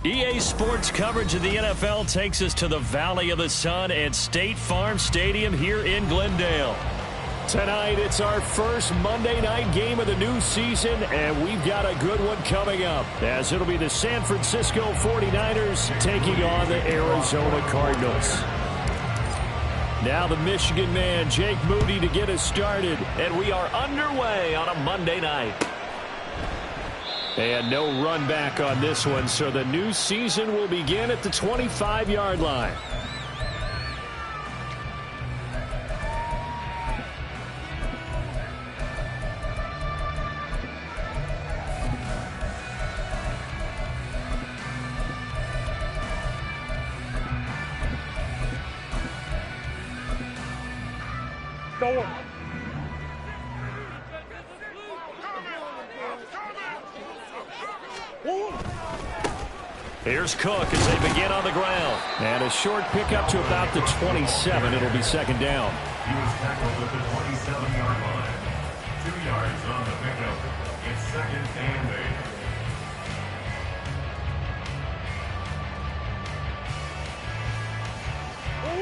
EA Sports coverage of the NFL takes us to the Valley of the Sun at State Farm Stadium here in Glendale. Tonight, it's our first Monday night game of the new season, and we've got a good one coming up, as it'll be the San Francisco 49ers taking on the Arizona Cardinals. Now the Michigan man, Jake Moody, to get us started, and we are underway on a Monday night. And no run back on this one, so the new season will begin at the 25-yard line. Here's Cook as they begin on the ground. And a short pickup to about the 27. It'll be second down. He was tackled at the 27-yard line. 2 yards on the pickup. It's second and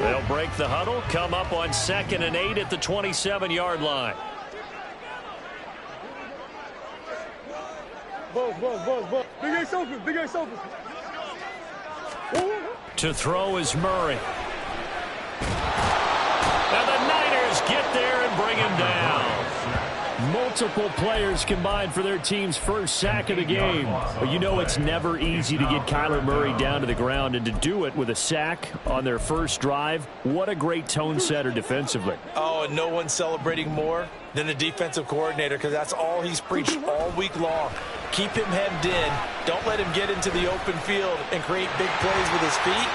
8. They'll break the huddle, come up on 2nd and 8 at the 27-yard line. Buzz. Big Ace open. To throw is Murray. And the Niners get there and bring him down. Multiple players combined for their team's first sack of the game. But you know it's never easy to get Kyler Murray down to the ground, and to do it with a sack on their first drive, what a great tone setter defensively. Oh, and no one's celebrating more than the defensive coordinator, because that's all he's preached all week long. Keep him hemmed in. Don't let him get into the open field and create big plays with his feet.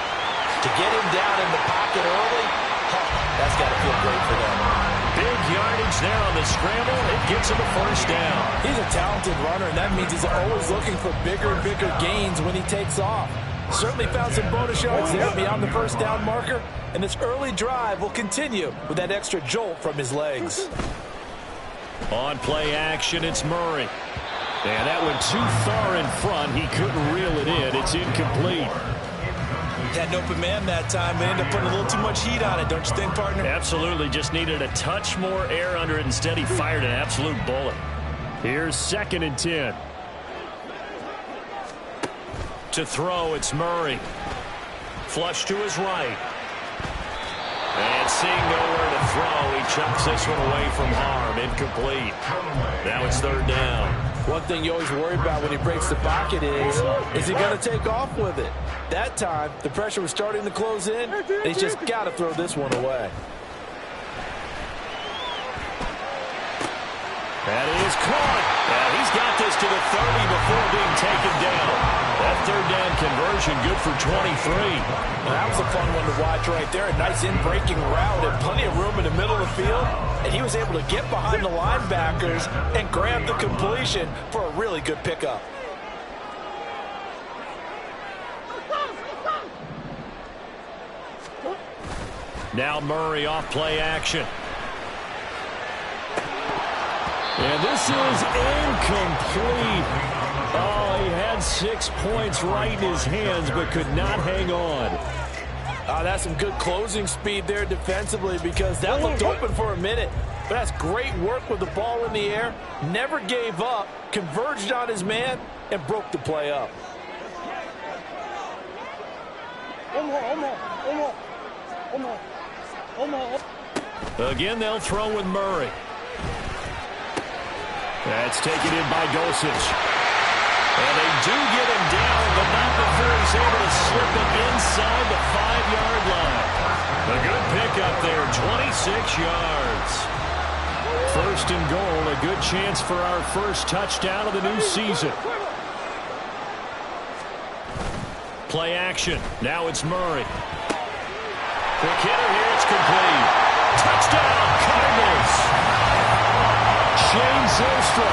To get him down in the pocket early, that's got to feel great for them. Big yardage there on the scramble. It gets him a first down. He's a talented runner, and that means he's always looking for bigger and bigger gains when he takes off. Certainly found some bonus yards there beyond the first down marker, and this early drive will continue with that extra jolt from his legs. On play action, it's Murray. And that went too far in front. He couldn't reel it in. It's incomplete. Had an open man that time, but ended up putting a little too much heat on it, don't you think, partner? Absolutely. Just needed a touch more air under it. Instead, he fired an absolute bullet. Here's 2nd and 10. To throw, it's Murray. Flush to his right. And seeing nowhere to throw, he chucks this one away from harm. Incomplete. Now it's 3rd down. One thing you always worry about when he breaks the pocket is he going to take off with it? That time, the pressure was starting to close in, and he's just got to throw this one away. That is caught. And he's got this to the 30 before being taken down. That 3rd down conversion good for 23. Well, that was a fun one to watch right there. A nice in-breaking route and plenty of room in the middle of the field. And he was able to get behind the linebackers and grab the completion for a really good pickup. Now Murray off play action. And this is incomplete. Oh, he had 6 points right in his hands, but could not hang on. That's some good closing speed there defensively, because that looked open for a minute. But that's great work with the ball in the air. Never gave up, converged on his man, and broke the play up. Again, they'll throw with Murray. That's taken in by Dulcich. And they do get him down, but not before he's able to slip it inside the 5-yard line. A good pickup there, 26 yards. 1st and goal, a good chance for our first touchdown of the new season. Play action. Now it's Murray. Quick hitter here, it's complete. Touchdown, Cardinals. Shane Zylstra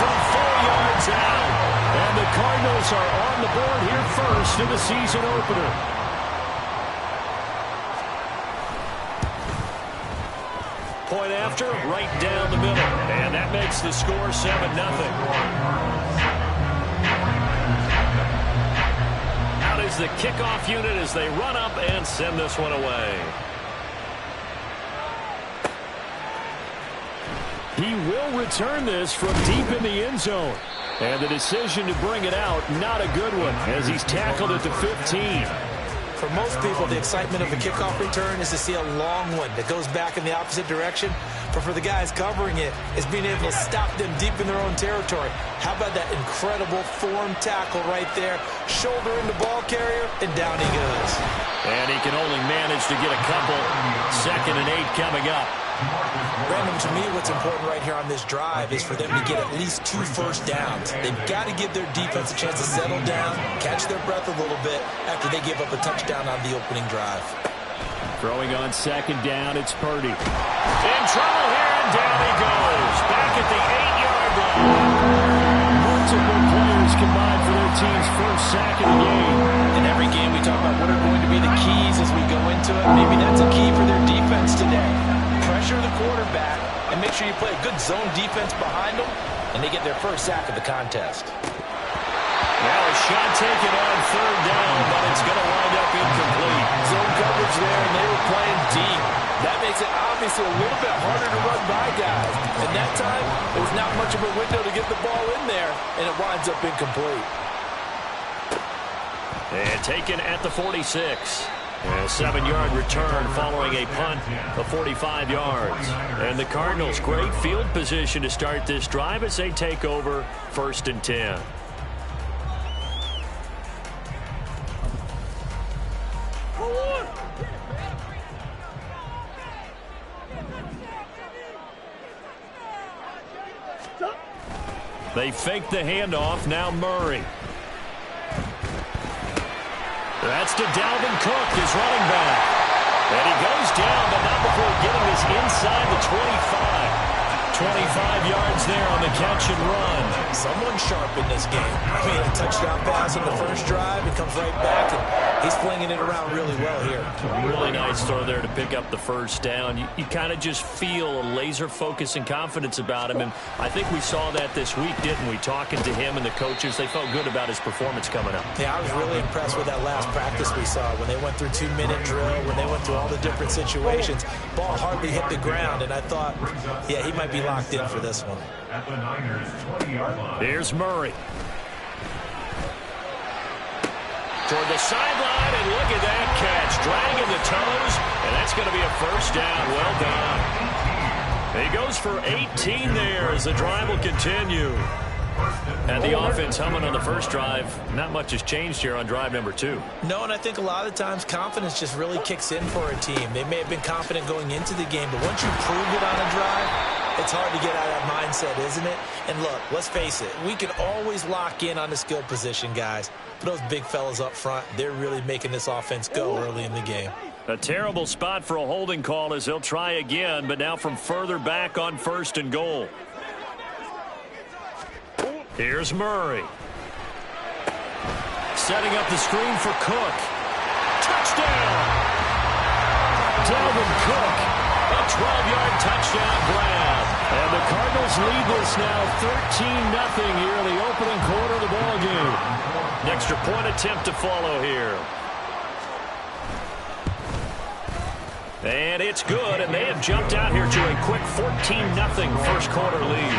from 4 yards out. And the Cardinals are on the board here first in the season opener. Point after, right down the middle. And that makes the score 7-0. is the kickoff unit as they run up and send this one away. He will return this from deep in the end zone. And the decision to bring it out, not a good one, as he's tackled at the 15. For most people, the excitement of a kickoff return is to see a long one that goes back in the opposite direction. But for the guys covering it, is being able to stop them deep in their own territory. How about that incredible form tackle right there? Shoulder into ball carrier, and down he goes. And he can only manage to get a couple. 2nd and 8 coming up. Brandon, to me, what's important right here on this drive is for them to get at least 2 first downs. They've got to give their defense a chance to settle down, catch their breath a little bit after they give up a touchdown on the opening drive. Throwing on 2nd down, it's Purdy. In trouble here, and down he goes. Back at the 8-yard line. Multiple players combined for their team's first sack of the game. In every game, we talk about what are going to be the keys as we go into it. Maybe that's a key for their defense today. Pressure the quarterback and make sure you play a good zone defense behind them, and they get their first sack of the contest. Now a shot taken on 3rd down, but it's going to wind up incomplete. Zone coverage there, and they were playing deep. That makes it obviously a little bit harder to run by guys. And that time, there was not much of a window to get the ball in there, and it winds up incomplete. And taken at the 46. A 7-yard return following a punt of 45 yards. And the Cardinals, great field position to start this drive as they take over 1st and 10. They fake the handoff. Now Murray. That's to Dalvin Cook, his running back. And he goes down, but not before getting this inside the 25. 25 yards there on the catch and run. Someone sharp in this game. I mean, a touchdown pass on the first drive. It comes right back, and he's flinging it around really well here. Really nice throw there to pick up the first down. You kind of just feel a laser focus and confidence about him, and I think we saw that this week, didn't we? Talking to him and the coaches, they felt good about his performance coming up. Yeah, I was really impressed with that last practice we saw when they went through 2-minute drill, when they went through all the different situations. Ball hardly hit the ground, and I thought, yeah, he might be locked in for this one. At the Niners' 20-yard line. Here's Murray. Toward the sideline, and look at that catch. Dragging the toes, and that's going to be a first down. Well done. He goes for 18 there as the drive will continue. And the offense humming on the first drive. Not much has changed here on drive number 2. No, and I think a lot of times confidence just really kicks in for a team. They may have been confident going into the game, but once you prove it on a drive, it's hard to get out of that mindset, isn't it? And look, let's face it, we can always lock in on the skill position, guys. But those big fellas up front, they're really making this offense go early in the game. A terrible spot for a holding call as they'll try again, but now from further back on 1st and goal. Here's Murray. Setting up the screen for Cook. Touchdown! Dalvin Cook, a 12-yard touchdown grab. And the Cardinals lead this now 13-0 here in the opening quarter of the ballgame. An extra point attempt to follow here. And it's good, and they have jumped out here to a quick 14-0 first quarter lead.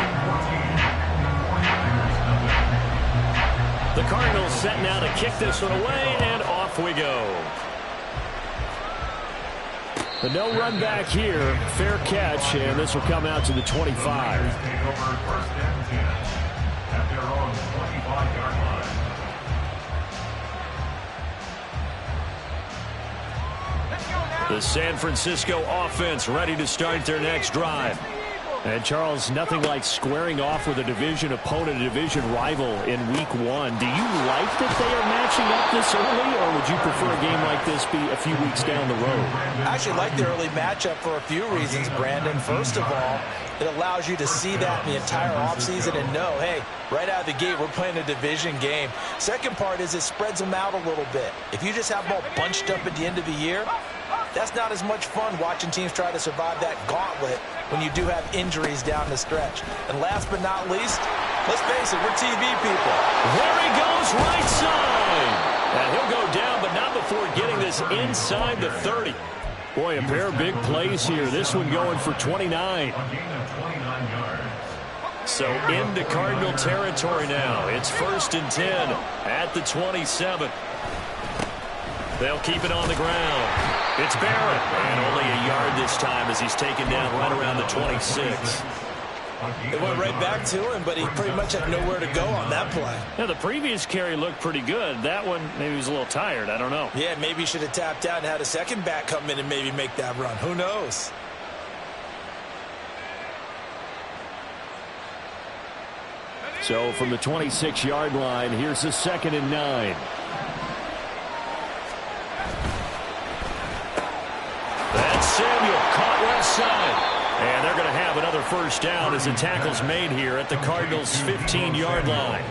The Cardinals set now to kick this one away, and off we go. The no run back here, fair catch, and this will come out to the 25. Take over 1st and 10 at their own 25-yard line. The San Francisco offense ready to start their next drive. And, Charles, nothing like squaring off with a division opponent, a division rival in Week 1. Do you like that they are matching up this early, or would you prefer a game like this be a few weeks down the road? I actually like the early matchup for a few reasons, Brandon. First of all, it allows you to see that in the entire offseason and know, hey, right out of the gate, we're playing a division game. Second part is it spreads them out a little bit. If you just have them all bunched up at the end of the year, that's not as much fun watching teams try to survive that gauntlet when you do have injuries down the stretch. And last but not least, let's face it, we're TV people. There he goes, right side. And he'll go down, but not before getting this inside the 30. Boy, a pair of big plays here. This one going for 29. A gain of 29 yards. So into Cardinal territory now. It's 1st and 10 at the 27. They'll keep it on the ground. It's Barrett. And only a yard this time as he's taken down right around the 26. It went right back to him, but he pretty much had nowhere to go on that play. Now, the previous carry looked pretty good. That one, maybe he was a little tired. I don't know. Yeah, maybe he should have tapped out and had a second back come in and maybe make that run. Who knows? So from the 26-yard line, here's the 2nd and 9. That's Samuel caught left side. And they're going to have another first down as the tackle's made here at the Cardinals' 15-yard line.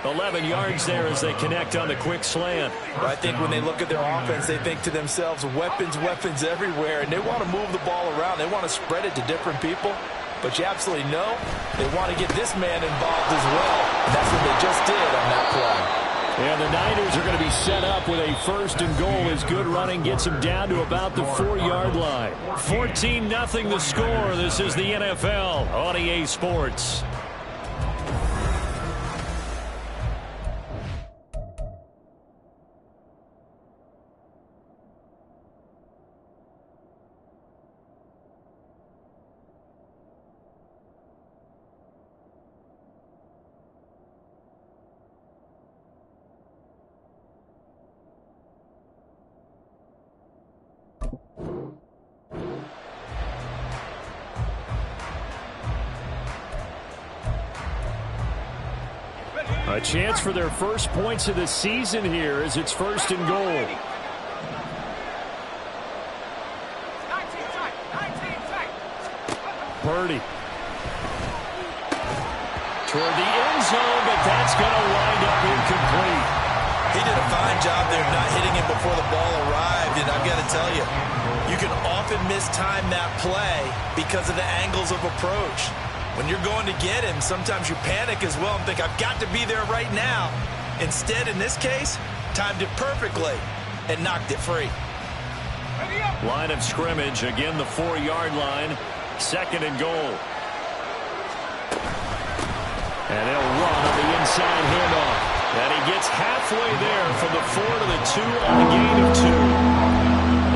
11 yards there as they connect on the quick slant. I think when they look at their offense, they think to themselves, weapons, weapons everywhere, and they want to move the ball around. They want to spread it to different people. But you absolutely know they want to get this man involved as well. And that's what they just did on that play. And the Niners are going to be set up with a 1st and goal as good running gets them down to about the 4-yard line. 14-0 the score. This is the NFL on EA Sports. A chance for their first points of the season here as it's 1st and goal. Purdy. Toward the end zone, but that's going to wind up incomplete. He did a fine job there of not hitting him before the ball arrived, and I've got to tell you, you can often mistime that play because of the angles of approach. When you're going to get him, sometimes you panic as well and think, I've got to be there right now. Instead, in this case, timed it perfectly and knocked it free. Line of scrimmage, again the 4-yard line, 2nd and goal. And they'll run on the inside handoff. And he gets halfway there from the 4 to the 2 on the gain of 2.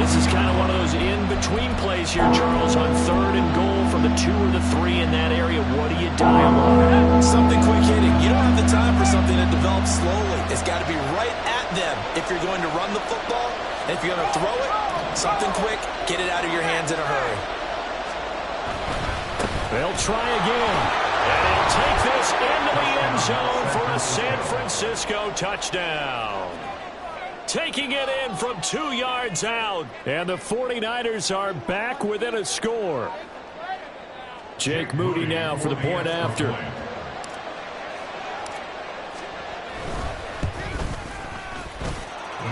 This is kind of one of those in-between plays here, Charles, on 3rd and goal from the 2 or the 3 in that area. What do you dial on? Something quick hitting. You don't have the time for something that develops slowly. It's got to be right at them if you're going to run the football. And if you're going to throw it, something quick, get it out of your hands in a hurry. They'll try again. And they'll take this into the end zone for a San Francisco touchdown. Taking it in from 2 yards out. And the 49ers are back within a score. Jake Moody now for the point after.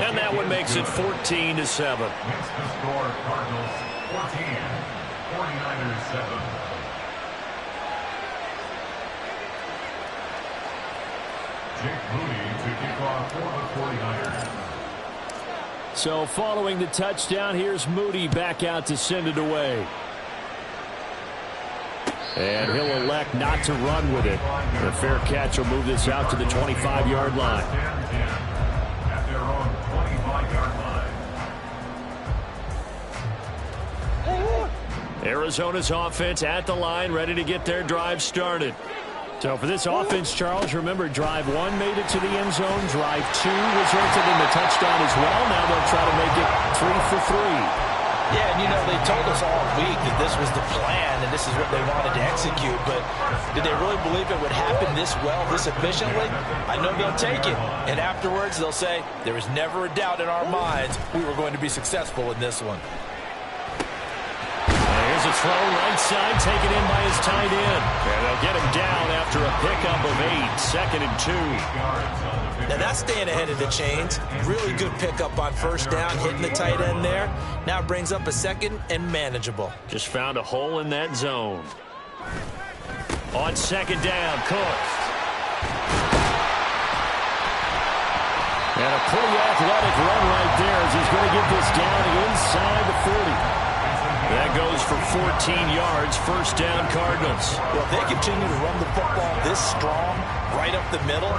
And that one makes it 14-7. Makes the score Cardinals 14, 49ers 7. Jake Moody to kick off for the 49ers. So following the touchdown, here's Moody back out to send it away. And he'll elect not to run with it. The fair catch will move this out to the 25-yard line. At their own 25-yard line. Arizona's offense at the line, ready to get their drive started. So for this offense, Charles, remember, drive 1 made it to the end zone. Drive 2 resulted in the touchdown as well. Now they'll try to make it 3 for 3. Yeah, and you know, they told us all week that this was the plan and this is what they wanted to execute, but did they really believe it would happen this well, this efficiently? I know they'll take it, and afterwards they'll say, there was never a doubt in our minds we were going to be successful in this one. Here's a throw right side, taken in by his tight end. And they'll get him down after a pickup of 8, 2nd and 2. Now that's staying ahead of the chains. Really good pickup on 1st down, hitting the tight end there. Now brings up a 2nd and manageable. Just found a hole in that zone. On 2nd down, Cook. And a pretty athletic run right there as he's going to get this down inside the 40. That goes for 14 yards, first down Cardinals. Well, if they continue to run the football this strong, right up the middle,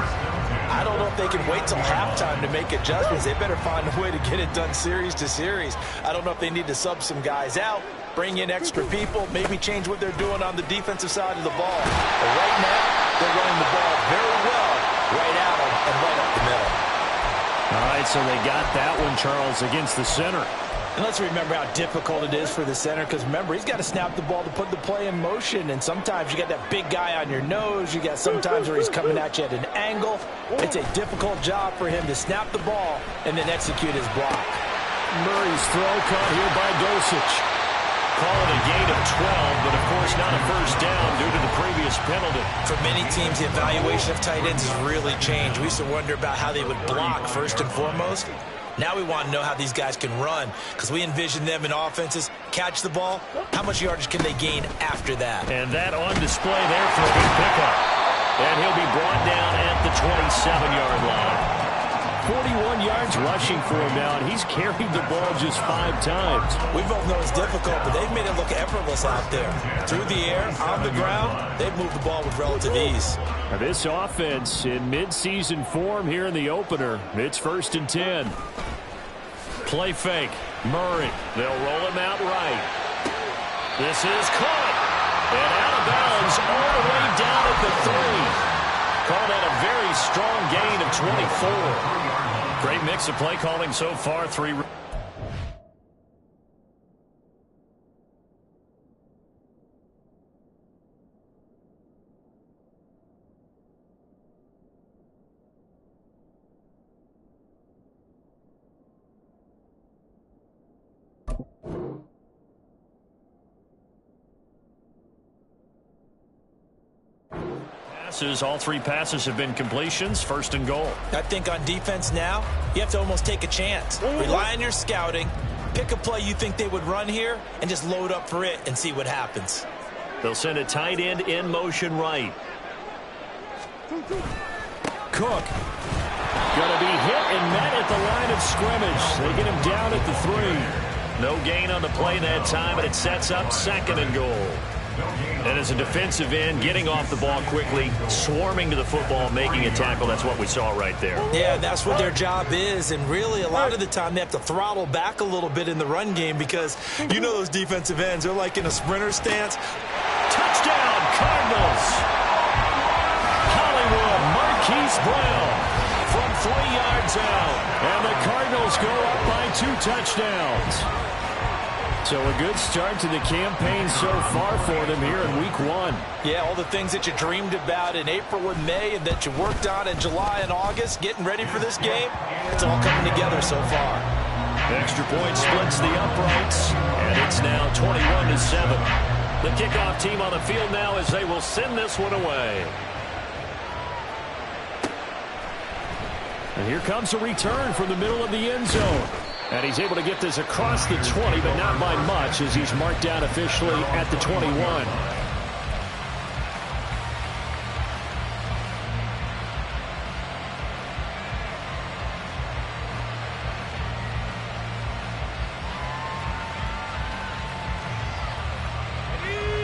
I don't know if they can wait till halftime to make adjustments. They better find a way to get it done series to series. I don't know if they need to sub some guys out, bring in extra people, maybe change what they're doing on the defensive side of the ball. But right now, they're running the ball very well right at them and right up the middle. All right, so they got that one, Charles, against the center. And let's remember how difficult it is for the center, because remember, he's got to snap the ball to put the play in motion, and sometimes you got that big guy on your nose. You got sometimes where he's coming at you at an angle. It's a difficult job for him to snap the ball and then execute his block. Murray's throw caught here by Dosich. Call it a gain of 12, but of course not a first down due to the previous penalty. For many teams, the evaluation of tight ends has really changed. We used to wonder about how they would block first and foremost. Now we want to know how these guys can run, because we envision them in offenses catch the ball. How much yardage can they gain after that? And that on display there for a big pickup. And he'll be brought down at the 27-yard line. 41 yards rushing for him now, and he's carried the ball just 5 times. We both know it's difficult, but they've made it look effortless out there. Through the air, on the ground, they've moved the ball with relative ease. Now this offense in mid-season form here in the opener. It's 1st and 10. Play fake. Murray. They'll roll him out right. This is caught. And out of bounds all the way down at the 3. Called that a very strong gain of 24. Great mix of play calling so far. 3. All 3 passes have been completions. 1st and goal. I think on defense now, you have to almost take a chance. Rely on your scouting. Pick a play you think they would run here and just load up for it and see what happens. They'll send a tight end in motion right. Cook. Going to be hit and met at the line of scrimmage. They get him down at the 3. No gain on the play that time, and it sets up 2nd and goal. And as a defensive end, getting off the ball quickly, swarming to the football, making a tackle, that's what we saw right there. Yeah, that's what their job is, and really a lot of the time they have to throttle back a little bit in the run game because you know those defensive ends, they're like in a sprinter stance. Touchdown, Cardinals! Hollywood, Marquise Brown from 3 yards out, and the Cardinals go up by 2 touchdowns. So a good start to the campaign so far for them here in week 1. Yeah, all the things that you dreamed about in April and May and that you worked on in July and August, getting ready for this game, it's all coming together so far. Extra point splits the uprights, and it's now 21-7. The kickoff team on the field now as they will send this one away. And here comes a return from the middle of the end zone. And he's able to get this across the 20, but not by much as he's marked down officially at the 21.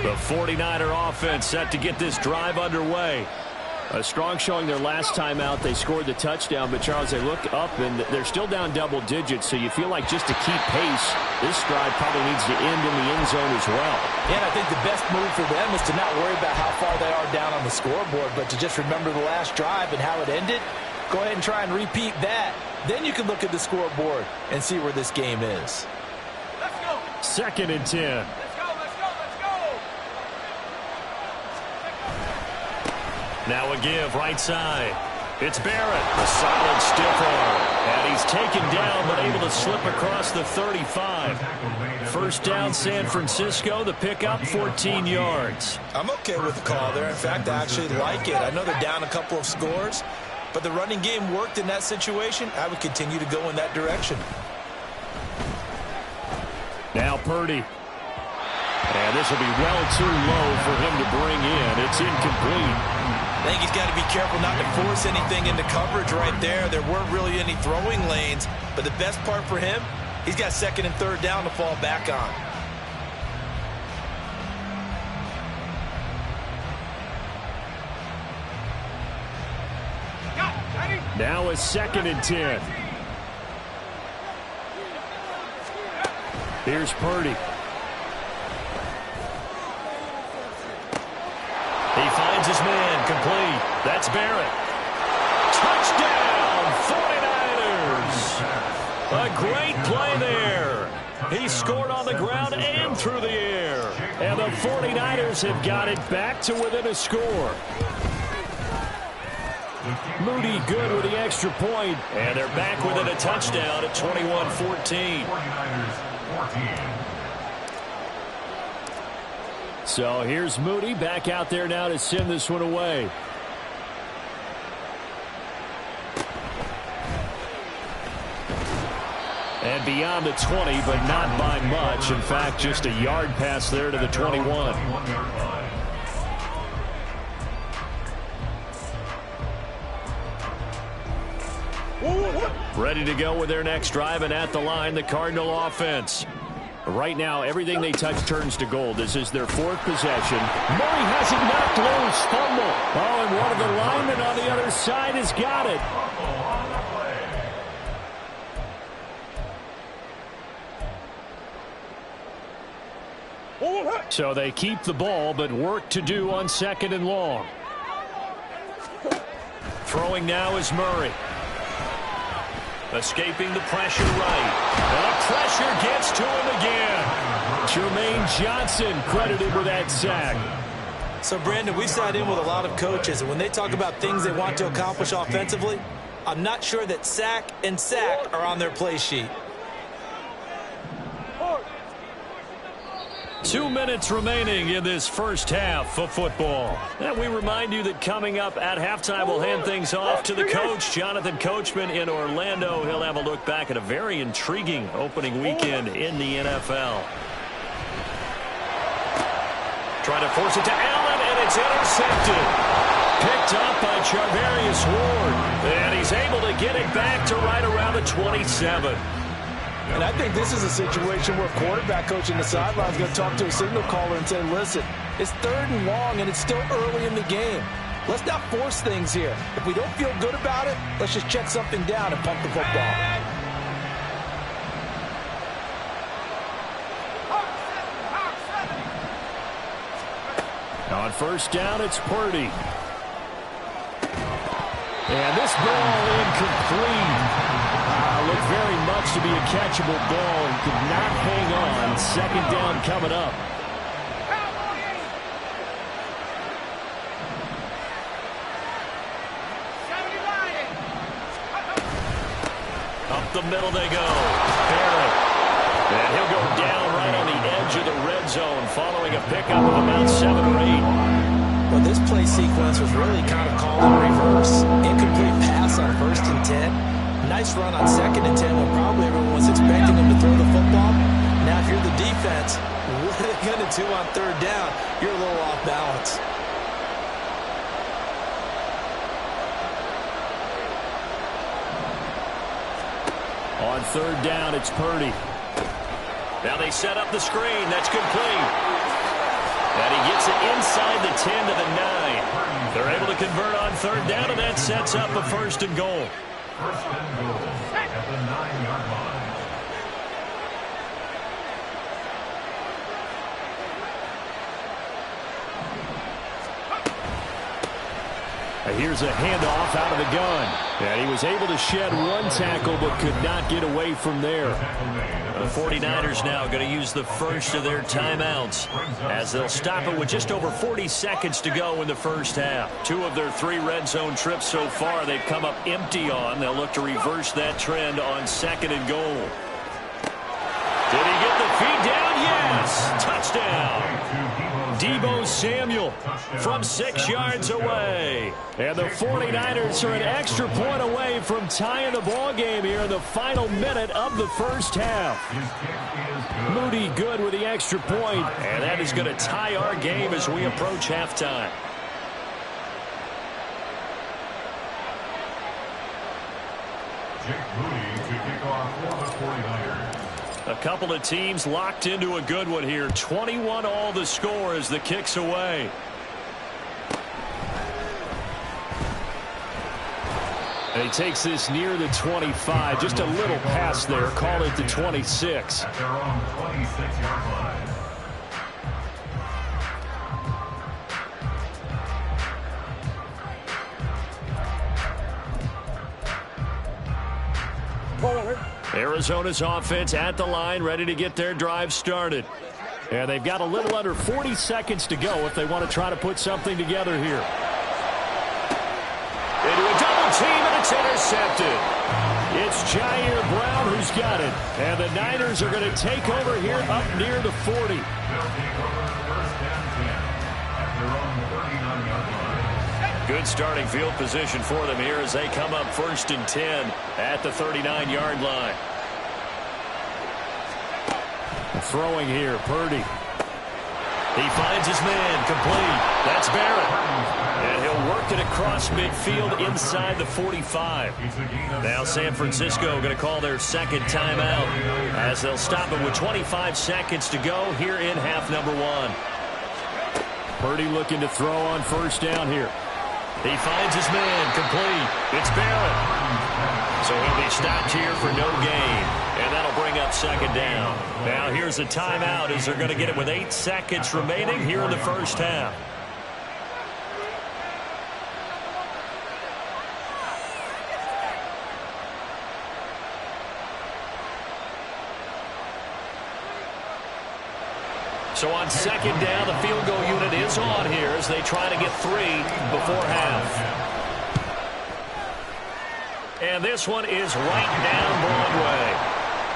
The 49er offense set to get this drive underway. A strong showing their last time out. They scored the touchdown, but Charles, they look up and they're still down double digits, so you feel like just to keep pace, this drive probably needs to end in the end zone as well. Yeah, and I think the best move for them is to not worry about how far they are down on the scoreboard, but to just remember the last drive and how it ended. Go ahead and try and repeat that. Then you can look at the scoreboard and see where this game is. Let's go. 2nd and 10. Now a give right side. It's Barrett, a solid stiff arm. And he's taken down but able to slip across the 35. First down San Francisco, the pickup 14 yards. I'm okay with the call there. In fact, I actually like it. I know they're down a couple of scores, but the running game worked in that situation. I would continue to go in that direction. Now Purdy. And this will be well too low for him to bring in. It's incomplete. I think he's got to be careful not to force anything into coverage right there. There weren't really any throwing lanes, but the best part for him, he's got second and third down to fall back on. Now a 2nd and 10. Here's Purdy. He finds his man, complete. That's Barrett. Touchdown, 49ers. A great play there. He scored on the ground and through the air. And the 49ers have got it back to within a score. Moody good with the extra point, and they're back within a touchdown at 21-14. So here's Moody back out there now to send this one away. And beyond the 20, but not by much. In fact, just a yard pass there to the 21. Ready to go with their next drive, and at the line, the Cardinal offense. Right now, everything they touch turns to gold. This is their 4th possession. Murray has it knocked loose. Fumble. Oh, and one of the linemen on the other side has got it. So they keep the ball, but work to do on 2nd and long. Throwing now is Murray. Escaping the pressure right. And the pressure gets to him again. Jermaine Johnson credited with that sack. So, Brandon, we sat in with a lot of coaches, and when they talk about things they want to accomplish offensively, I'm not sure that sack and sack are on their play sheet. 2 minutes remaining in this first half of football. And we remind you that coming up at halftime, we'll hand things off to the coach, Jonathan Coachman in Orlando. He'll have a look back at a very intriguing opening weekend in the NFL. Trying to force it to Allen, and it's intercepted. Picked up by Charvarius Ward. And he's able to get it back to right around the 27. And I think this is a situation where quarterback coach in the sideline is going to talk to a signal caller and say, listen, it's 3rd and long and it's still early in the game. Let's not force things here. If we don't feel good about it, let's just check something down and pump the football. On 1st down, it's Purdy. And this ball incomplete. Looked very much to be a catchable ball and could not hang on. 2nd down coming up. Up the middle they go. Barrett. And he'll go down right on the edge of the red zone following a pickup of about 7 or 8. Well, this play sequence was really kind of called in reverse. Incomplete pass on 1st and 10. Nice run on 2nd and 10 when probably everyone was expecting him to throw the football. Now, if you're the defense, what are they going to do on 3rd down? You're a little off balance. On 3rd down, it's Purdy. Now they set up the screen. That's complete. And he gets it inside the 10 to the 9. They're able to convert on 3rd down, and that sets up a 1st and goal. 1st and goal at the 9-yard line. Here's a handoff out of the gun. And he was able to shed 1 tackle but could not get away from there. The 49ers now going to use the first of their timeouts as they'll stop it with just over 40 seconds to go in the first half. 2 of their 3 red zone trips so far they've come up empty on. They'll look to reverse that trend on 2nd and goal. Did he get the feed down? Yes! Touchdown! Deebo Samuel from 6 yards away. And the 49ers are an extra point away from tying the ball game here in the final minute of the first half. Moody good with the extra point, and that is going to tie our game as we approach halftime. A couple of teams locked into a good one here. 21 all the score as the kick's away. And he takes this near the 25. Just a little pass there. Call it the 26. At their own 26-yard line. Arizona's offense at the line, ready to get their drive started. And they've got a little under 40 seconds to go if they want to try to put something together here. Into a double team, and it's intercepted. It's Jair Brown who's got it. And the Niners are going to take over here up near the 40. They'll take over first and 10 at their own 39-yard line. Good starting field position for them here as they come up first and 10 at the 39-yard line. Throwing here, Purdy. He finds his man, complete. That's Barrett. And he'll work it across midfield inside the 45. Now San Francisco going to call their second timeout as they'll stop it with 25 seconds to go here in half number one. Purdy looking to throw on first down here. He finds his man, complete. It's Barrett. So he'll be stopped here for no gain. And that'll bring up second down. Now here's a timeout as they're going to get it with 8 seconds remaining here in the first half. So on second down, the field goal unit is on here as they try to get 3 before half. And this one is right down Broadway.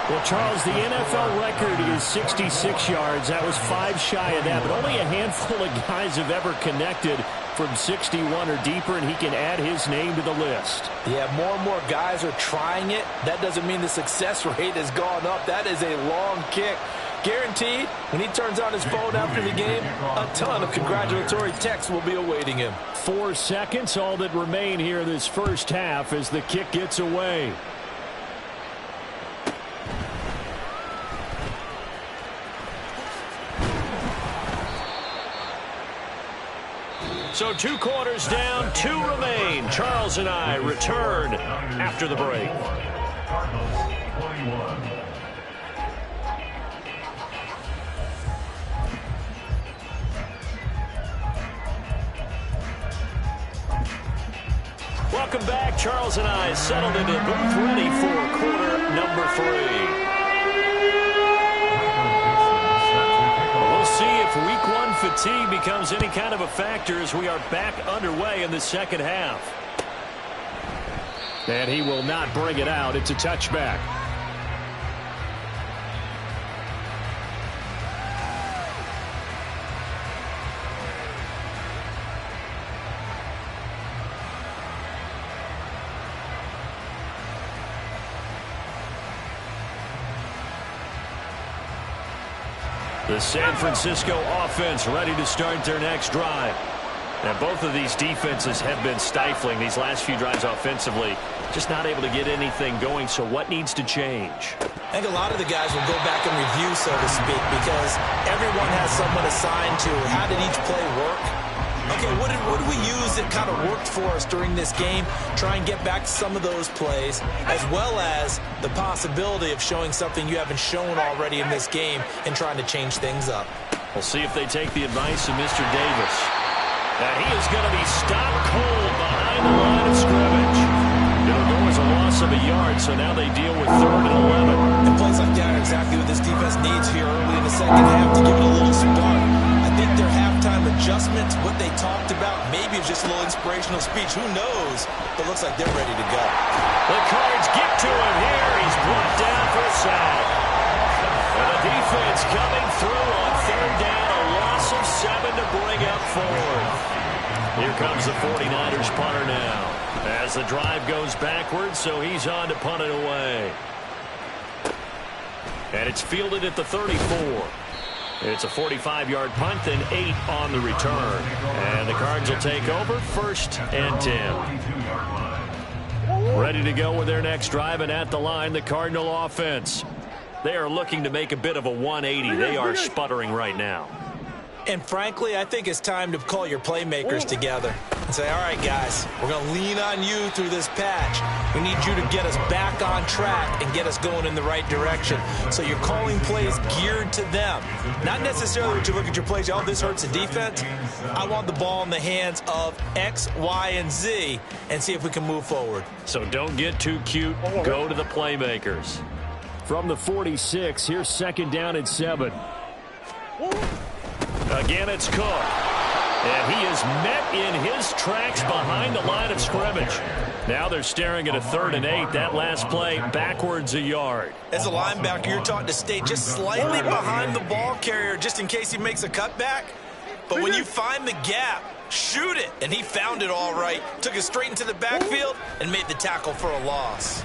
Well, Charles, the NFL record is 66 yards. That was 5 shy of that, but only a handful of guys have ever connected from 61 or deeper, and he can add his name to the list. Yeah, more and more guys are trying it. That doesn't mean the success rate has gone up. That is a long kick. Guaranteed, when he turns on his phone after the game, a ton of congratulatory texts will be awaiting him. 4 seconds, all that remain here in this first half as the kick gets away. So 2 quarters down, 2 remain. Charles and I return after the break. Cardinals 21. Welcome back. Charles and I settled into the booth ready for quarter number 3. We'll see if week 1 fatigue becomes any kind of a factor as we are back underway in the second half. And he will not bring it out. It's a touchback. The San Francisco offense ready to start their next drive. Now, both of these defenses have been stifling these last few drives offensively. Just not able to get anything going, so what needs to change? I think a lot of the guys will go back and review, so to speak, because everyone has someone assigned to how did each play work. Okay, what did we use that kind of worked for us during this game? Try and get back to some of those plays, as well as the possibility of showing something you haven't shown already in this game and trying to change things up. We'll see if they take the advice of Mr. Davis. Now he is going to be stopped cold behind the line of scrimmage. It'll go as a loss of a yard, so now they deal with 3rd and 11. And plays like that are exactly what this defense needs here early in the second half to give it a little spark. I think their halftime adjustments, what they talked about, maybe it's just a little inspirational speech. Who knows? But looks like they're ready to go. The Cards get to him here. He's brought down for a sack. And the defense coming through on 3rd down. A loss of 7 to bring up 4th. Here comes the 49ers punter now. As the drive goes backwards, so he's on to punt it away. And it's fielded at the 34. It's a 45-yard punt, then 8 on the return. And the Cards will take over 1st and 10. Ready to go with their next drive, and at the line, the Cardinal offense. They are looking to make a bit of a 180. They are sputtering right now. And frankly, I think it's time to call your playmakers together and say, all right, guys, we're going to lean on you through this patch. We need you to get us back on track and get us going in the right direction. So you're calling plays geared to them. Not necessarily that you look at your plays, oh, this hurts the defense. I want the ball in the hands of X, Y, and Z and see if we can move forward. So don't get too cute. Go to the playmakers. From the 46, here's second down and 7. Again, it's Cook. And he is met in his tracks behind the line of scrimmage. Now they're staring at a 3rd and 8. That last play backwards a yard. As a linebacker, you're taught to stay just slightly behind the ball carrier just in case he makes a cutback. But when you find the gap, shoot it. And he found it all right. Took it straight into the backfield and made the tackle for a loss.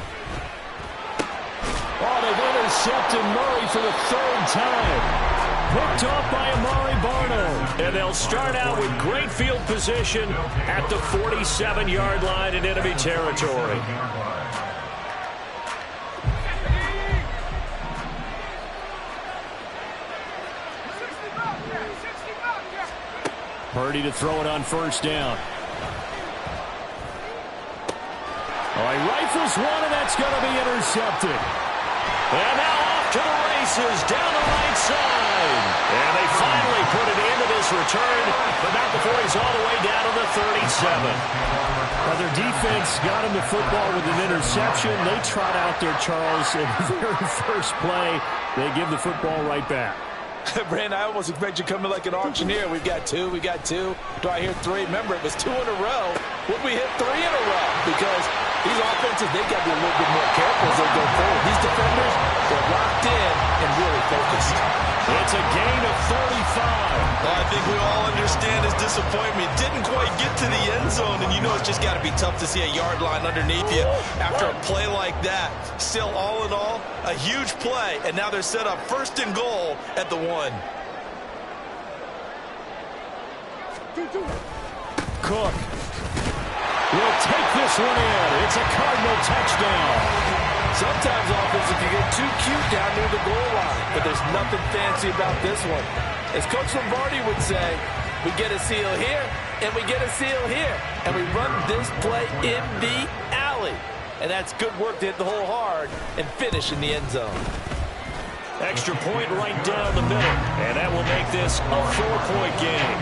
Oh, they've intercepted Murray for the 3rd time. Picked off by Amari Barno. And they'll start out with great field position at the 47-yard line in enemy territory. Purdy to throw it on 1st down. Oh, he rifles one, and that's going to be intercepted. And now off to the races down the right side. And they finally put it into this return, but not before he's all the way down to the 37. Now their defense got him the football with an interception. They trot out there, Charles, in the very first play. They give the football right back. Brandon, I almost expect you coming like an auctioneer. We've got 2, we got 2. Do I hear 3? Remember, it was 2 in a row. Would we hit 3 in a row? Because these offenses, they got to be a little bit more careful as they go forward. These defenders, they're locked in and really focused. It's a gain of 35. Well, I think we all understand his disappointment. Didn't quite get to the end zone, and you know it's just got to be tough to see a yard line underneath you after a play like that. Still, all in all, a huge play, and now they're set up 1st and goal at the 1. Cook will take this one in. It's a Cardinal touchdown. Sometimes offenses can get too cute down near the goal line, but there's nothing fancy about this one. As Coach Lombardi would say, we get a seal here, and we get a seal here, and we run this play in the alley. And that's good work to hit the hole hard and finish in the end zone. Extra point right down the middle, and that will make this a 4-point game.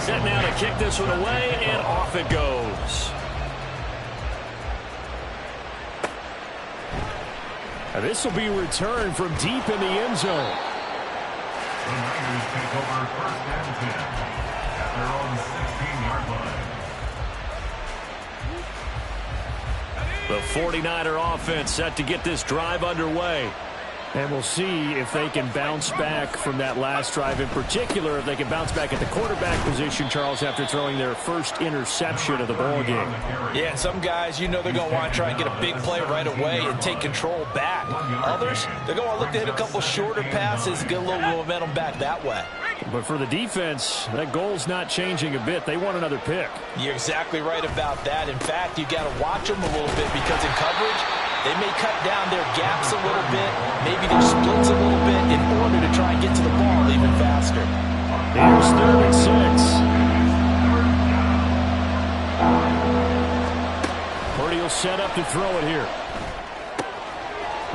Set now to kick this one away, and off it goes. And this will be returned from deep in the end zone. The Niners take over 1st and 10 at their own 16-yard line. The 49er offense set to get this drive underway. And we'll see if they can bounce back from that last drive, in particular, if they can bounce back at the quarterback position, Charles, after throwing their first interception of the ballgame. Yeah, and some guys, you know they're going to want to try and get a big play right away and take control back. Others, they're going to look to hit a couple shorter passes, get a little momentum back that way. But for the defense, that goal's not changing a bit. They want another pick. You're exactly right about that. In fact, you got to watch them a little bit because in coverage, they may cut down their gaps a little bit, maybe their splits a little bit in order to try and get to the ball even faster. Here's 3rd and 6. Purdy will set up to throw it here.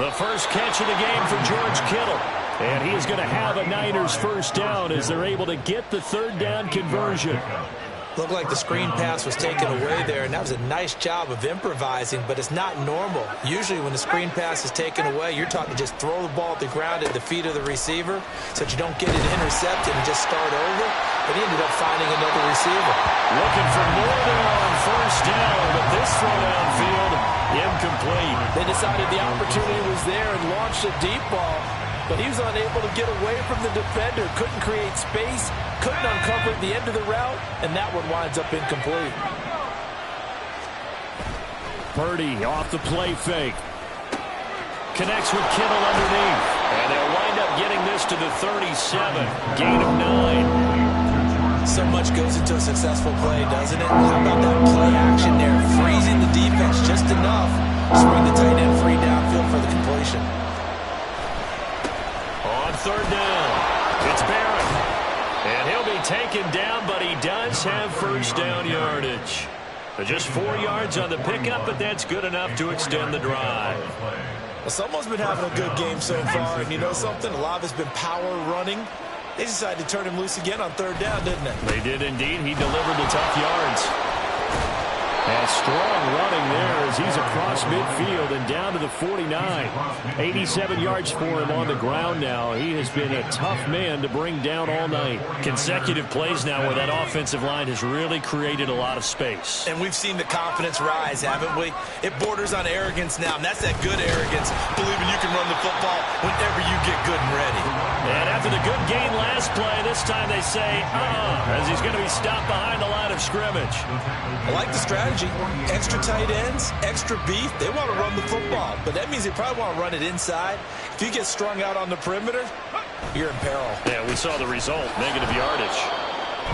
The first catch of the game for George Kittle. And he is going to have a Niners 1st down as they're able to get the 3rd down conversion. Looked like the screen pass was taken away there, and that was a nice job of improvising, but it's not normal. Usually when the screen pass is taken away, you're taught to just throw the ball at the ground at the feet of the receiver so that you don't get it intercepted and just start over. But he ended up finding another receiver. Looking for more there on 1st down, but this throw downfield, incomplete. They decided the opportunity was there and launched a deep ball. But he was unable to get away from the defender, couldn't create space, couldn't uncover the end of the route, and that one winds up incomplete. Purdy off the play fake. Connects with Kittle underneath. And they'll wind up getting this to the 37. Gain of 9. So much goes into a successful play, doesn't it? How about that play action there? Freezing the defense just enough. Swing the tight end free downfield for the completion. On third down, it's Barrett. And he'll be taken down, but he does have first down yardage. Just 4 yards on the pickup, but that's good enough to extend the drive. Well, someone's been having a good game so far, and you know something? A lot of it's been power running. They decided to turn him loose again on third down, didn't they? They did indeed. He delivered the tough yards. And strong running there as he's across midfield and down to the 49. 87 yards for him on the ground now. He has been a tough man to bring down all night. Consecutive plays now where that offensive line has really created a lot of space. And we've seen the confidence rise, haven't we? It borders on arrogance now, and that's that good arrogance, believing you can run the football whenever you get good and ready. And after the good gain last play, this time they say, as he's going to be stopped behind the line of scrimmage. I like the strategy. Extra tight ends, extra beef. They want to run the football, but that means they probably want to run it inside. If you get strung out on the perimeter, you're in peril. Yeah, we saw the result, negative yardage.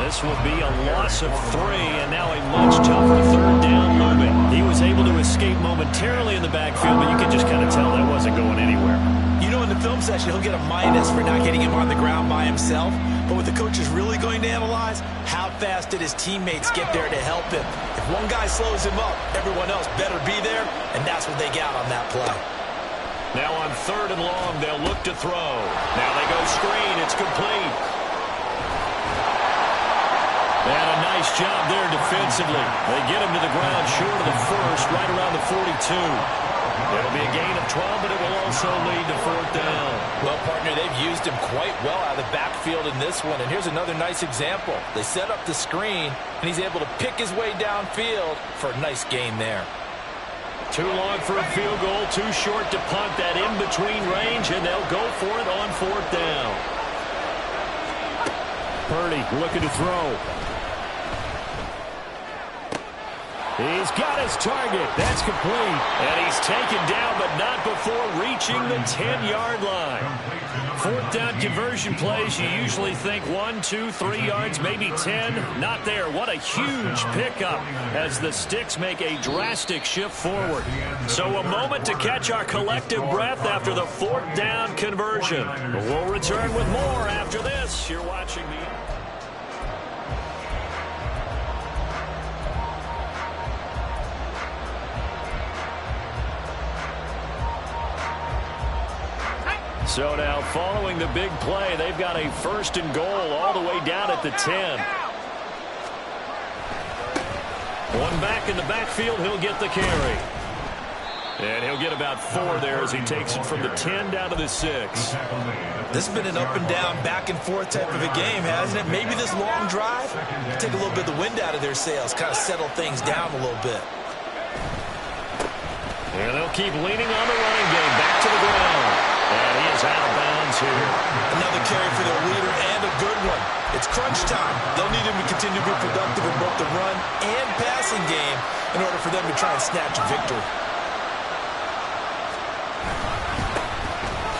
This will be a loss of 3, and now a much tougher third down looming. He was able to escape momentarily in the backfield, but you can just kind of tell that wasn't going anywhere. You know, in the film session, he'll get a minus for not getting him on the ground by himself. But what the coach is really going to analyze, how fast did his teammates get there to help him? If one guy slows him up, everyone else better be there, and that's what they got on that play. Now on third and long, they'll look to throw. Now they go screen. It's complete. And a nice job there defensively. They get him to the ground short of the first, right around the 42. It'll be a gain of 12, but it will also lead to fourth down. Well, partner, they've used him quite well out of the backfield in this one. And here's another nice example. They set up the screen, and he's able to pick his way downfield for a nice gain there. Too long for a field goal, too short to punt that in-between range, and they'll go for it on fourth down. Purdy looking to throw. He's got his target. That's complete. And he's taken down, but not before reaching the 10-yard line. Fourth down conversion plays, you usually think 1, 2, 3 yards, maybe 10. Not there. What a huge pickup as the Sticks make a drastic shift forward. So a moment to catch our collective breath after the fourth down conversion. We'll return with more after this. You're watching the... So now, following the big play, they've got a first and goal all the way down at the 10. One back in the backfield, he'll get the carry. And he'll get about 4 there as he takes it from the 10 down to the 6. This has been an up and down, back and forth type of a game, hasn't it? Maybe this long drive take a little bit of the wind out of their sails, kind of settle things down a little bit. And they'll keep leaning on the running game, back to the ground. And he is out of bounds here. Another carry for their leader, and a good one. It's crunch time. They'll need him to continue to be productive in both the run and passing game in order for them to try and snatch a victory.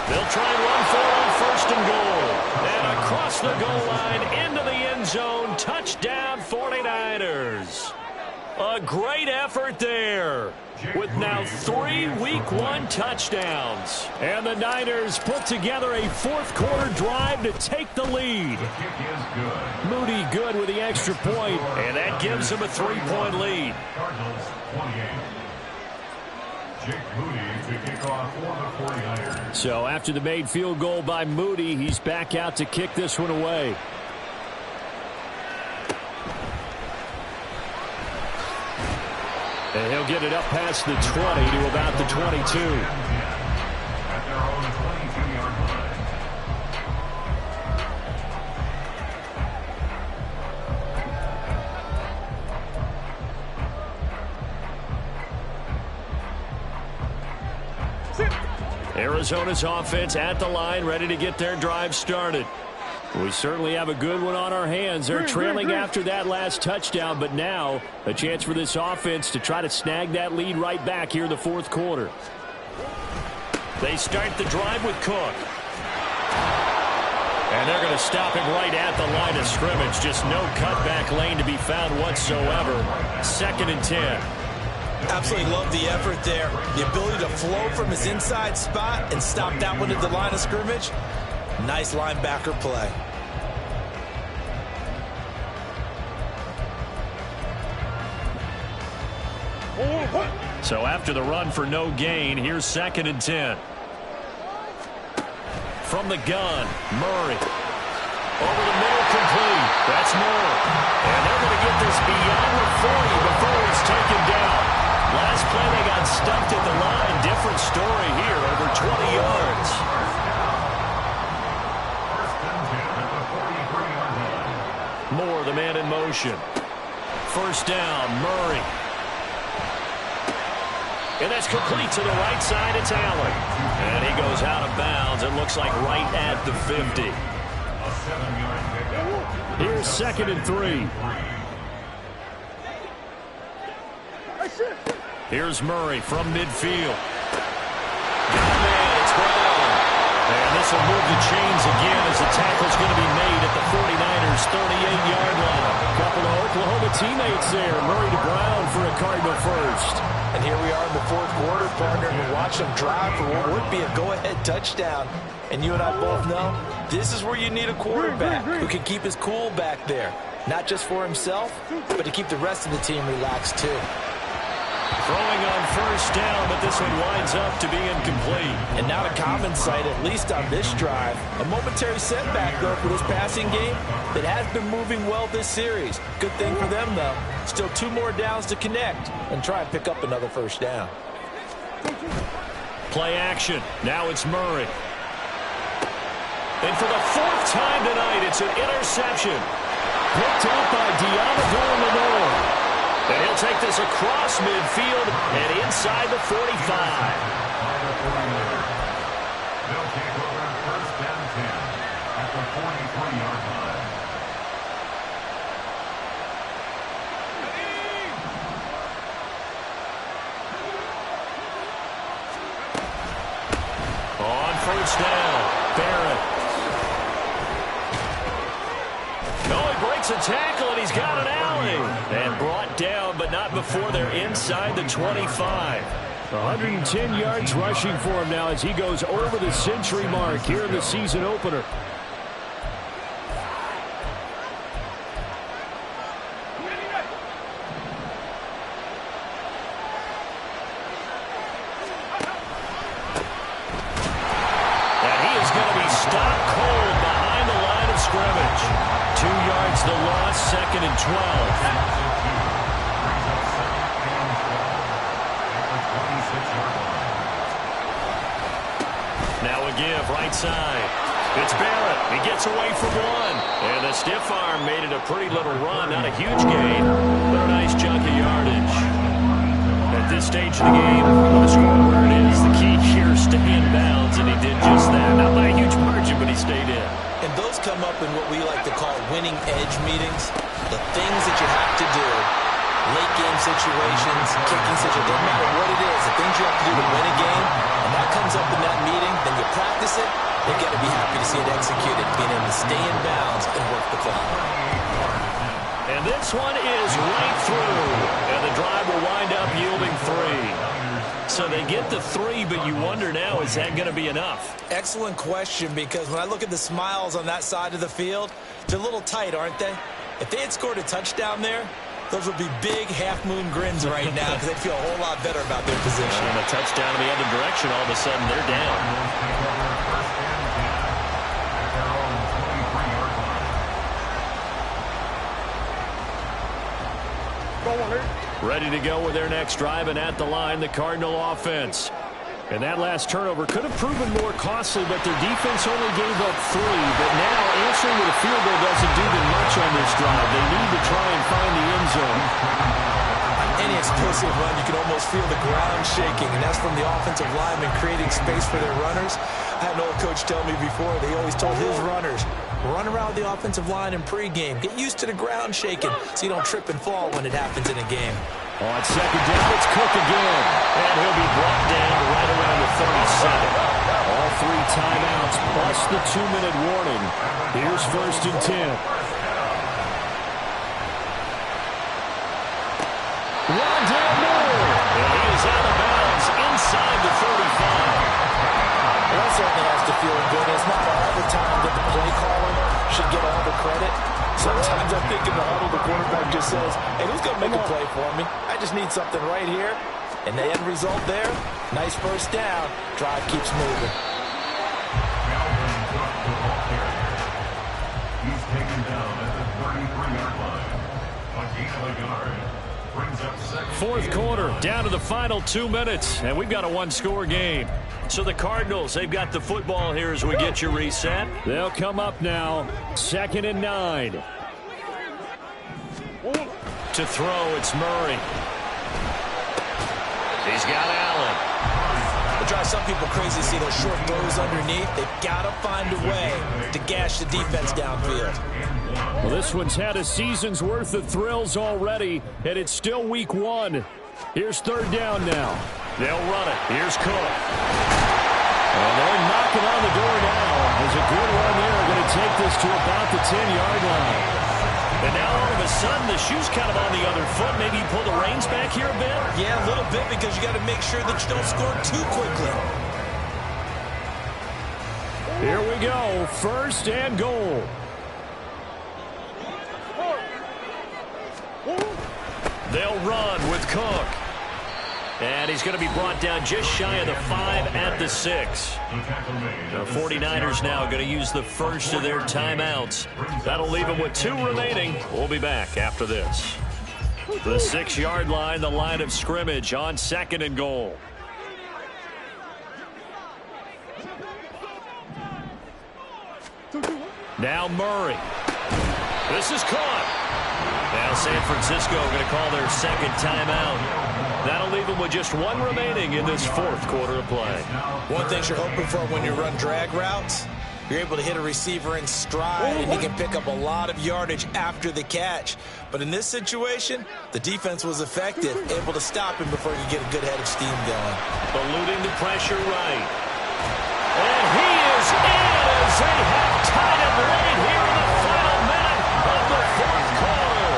They'll try and run for on first and goal. And across the goal line, into the end zone. Touchdown, 49ers. A great effort there, with now 3 Week 1 touchdowns. And the Niners put together a fourth-quarter drive to take the lead. Moody good with the extra point, and that gives him a 3-point lead. Cardinals 28. Jake Moody to kick off for the 49ers. So after the made field goal by Moody, he's back out to kick this one away. And he'll get it up past the 20 to about the 22. At their own 22-yard line. Arizona's offense at the line, ready to get their drive started. We certainly have a good one on our hands. They're trailing after that last touchdown, but now a chance for this offense to try to snag that lead right back here in the fourth quarter. They start the drive with Cook. And they're going to stop him right at the line of scrimmage. Just no cutback lane to be found whatsoever. 2nd and 10. Absolutely love the effort there. The ability to flow from his inside spot and stop that one at the line of scrimmage. Nice linebacker play. So after the run for no gain, here's 2nd and 10. From the gun, Murray. Over the middle, complete. That's more. And they're going to get this beyond the 40 before he's taken down. Last play, they got stuffed at the line. Different story here, over 20 yards. Moore, the man in motion. 1st down, Murray. And that's complete to the right side. It's Allen. And he goes out of bounds. It looks like right at the 50. Here's 2nd and 3. Here's Murray from midfield. Got a man. It's Brown. And this will move the chains again as the tackle's going to be made at the 49ers' 38-yard line. A couple of Oklahoma teammates there. Murray to Brown for a Cardinal first. And here we are in the 4th quarter, partner, and watch them drive for what would be a go-ahead touchdown. And you and I both know this is where you need a quarterback who can keep his cool back there. Not just for himself, but to keep the rest of the team relaxed too. Throwing on 1st down, but this one winds up to be incomplete. And not a common sight, at least on this drive. A momentary setback, though, for this passing game that has been moving well this series. Good thing for them, though. Still 2 more downs to connect and try and pick up another 1st down. Play action. Now it's Murray. And for the 4th time tonight, it's an interception. Picked up by Diamador Lenore. And he'll take this across midfield and inside the 45. They'll take over 1st and 10 at the 43-yard line. On 1st down, Barrett. Oh, he breaks a tackle, and he's got an alley. And brought down, but not before they're inside the 25. 110 yards rushing for him now as he goes over the century mark here in the season opener. And he is going to be stopped cold behind the line of scrimmage. 2 yards the loss, 2nd and 12. Now a give, right side. It's Barrett. He gets away from one. And the stiff arm made it a pretty little run. Not a huge gain, but a nice chunk of yardage. At this stage of the game, with the score where it is, the key here is stay in bounds, and he did just that. Not by a huge margin, but he stayed in. And those come up in what we like to call winning edge meetings. The things that you have to do, late game situations, kicking situations, doesn't matter what it is, the things you have to do to win a game, and that comes up in that meeting, then you practice it, you're going to be happy to see it executed, being able to stay in bounds and work the clock. And this one is right through, and the drive will wind up yielding 3. So they get the 3, but you wonder now, is that going to be enough? Excellent question, because when I look at the smiles on that side of the field, they're a little tight, aren't they? If they had scored a touchdown there, those would be big half-moon grins right now because they'd feel a whole lot better about their position. And a touchdown in the other direction, all of a sudden they're down. Ready to go with their next drive, and at the line, the Cardinal offense. And that last turnover could have proven more costly, but their defense only gave up 3. But now answering with a field goal doesn't do them much on this drive. They need to try and find the end zone. On any explosive run, you can almost feel the ground shaking, and that's from the offensive linemen creating space for their runners. I had an old coach tell me before, they always told his runners, run around the offensive line in pregame. Get used to the ground shaking so you don't trip and fall when it happens in a game. On 2nd down, it's Cook again. And he'll be brought down right around the 37. All 3 timeouts plus the 2-minute warning. Here's 1st and 10. Rondale Moore. And he is out of bounds inside the 35. Well, that certainly has to feel good. It's not all the time that the play caller should get all the credit. Sometimes I think in the huddle, the quarterback just says, hey, who's going to make a play for me? I just need something right here. And the end result there, nice first down. Drive keeps moving. He's taken down at the 33-yard line. A gain of a yard. Brings up second. 4th quarter, down to the final 2 minutes, and we've got a 1-score game. So the Cardinals, they've got the football here as we get you reset. They'll come up now, 2nd and 9. To throw, it's Murray. He's got Allen. It drives some people crazy to see those short throws underneath. They've got to find a way to gash the defense downfield. Well, this one's had a season's worth of thrills already, and it's still week 1. Here's 3rd down now. They'll run it. Here's Cook. And they're knocking on the door now. There's a good run there. Going to take this to about the 10-yard line. And now all of a sudden the shoe's kind of on the other foot. Maybe you pull the reins back here a bit? Yeah, a little bit because you got to make sure that you don't score too quickly. Here we go. 1st and goal. They'll run with Cook. And he's going to be brought down just shy of the 5 at the 6. The 49ers now going to use the first of their timeouts. That'll leave them with 2 remaining. We'll be back after this. The 6-yard line, the line of scrimmage on 2nd and goal. Now Murray. This is caught. Now San Francisco going to call their 2nd timeout. That'll leave them with just 1 remaining in this 4th quarter of play. One thing you're hoping for when you run drag routes, you're able to hit a receiver in stride, and he can pick up a lot of yardage after the catch. But in this situation, the defense was effective, able to stop him before he could get a good head of steam going. Eluding the pressure right. And he is in as they have tied it right here in the final minute of the 4th quarter.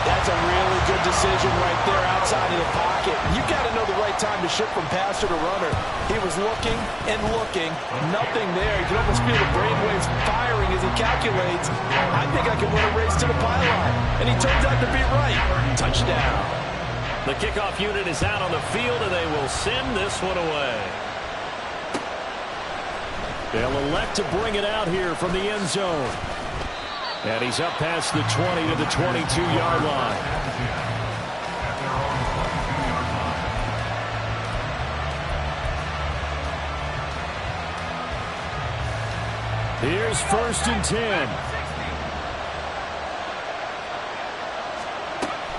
That's a really good decision right there outside of the pocket. You've got to know the right time to shift from passer to runner. He was looking and looking. Nothing there. You can almost feel the brainwaves firing as he calculates. I think I can win a race to the pylon. And he turns out to be right. Touchdown. The kickoff unit is out on the field, and they will send this one away. They'll elect to bring it out here from the end zone. And he's up past the 20 to the 22-yard line. Here's 1st and 10.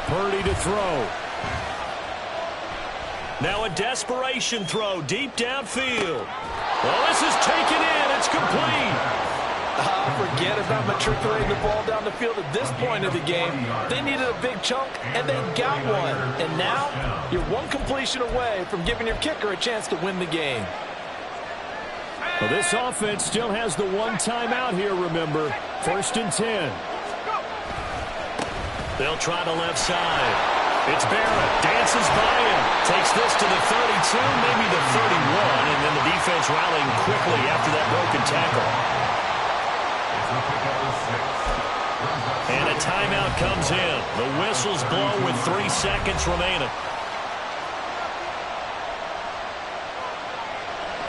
Purdy to throw. Now a desperation throw deep downfield. Well, this is taken in. It's complete. Forget about matriculating the ball down the field at this point of the game. They needed a big chunk, and they got one. And now, you're 1 completion away from giving your kicker a chance to win the game. Well, this offense still has the 1 timeout here, remember. 1st and 10. They'll try the left side. It's Barrett. Dances by him. Takes this to the 32, maybe the 31, and then the defense rallying quickly after that broken tackle. And a timeout comes in. The whistles blow with 3 seconds remaining.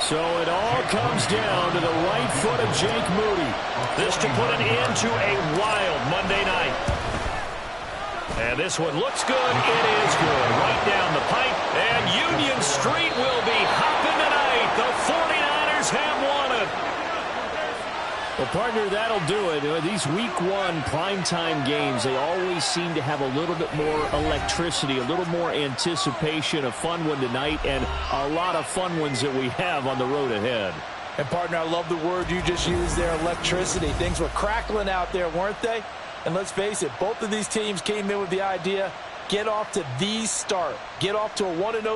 So it all comes down to the right foot of Jake Moody. This to put an end to a wild Monday night. And this one looks good. It is good. Right down the pipe. And Union Street will be hopping tonight. The 49ers have won it. Well, partner, that'll do it. These Week 1 primetime games, they always seem to have a little bit more electricity, a little more anticipation. A fun one tonight, and a lot of fun ones that we have on the road ahead. And, partner, I love the word you just used there, electricity. Things were crackling out there, weren't they? And let's face it, both of these teams came in with the idea, get off to the start. Get off to a 1-0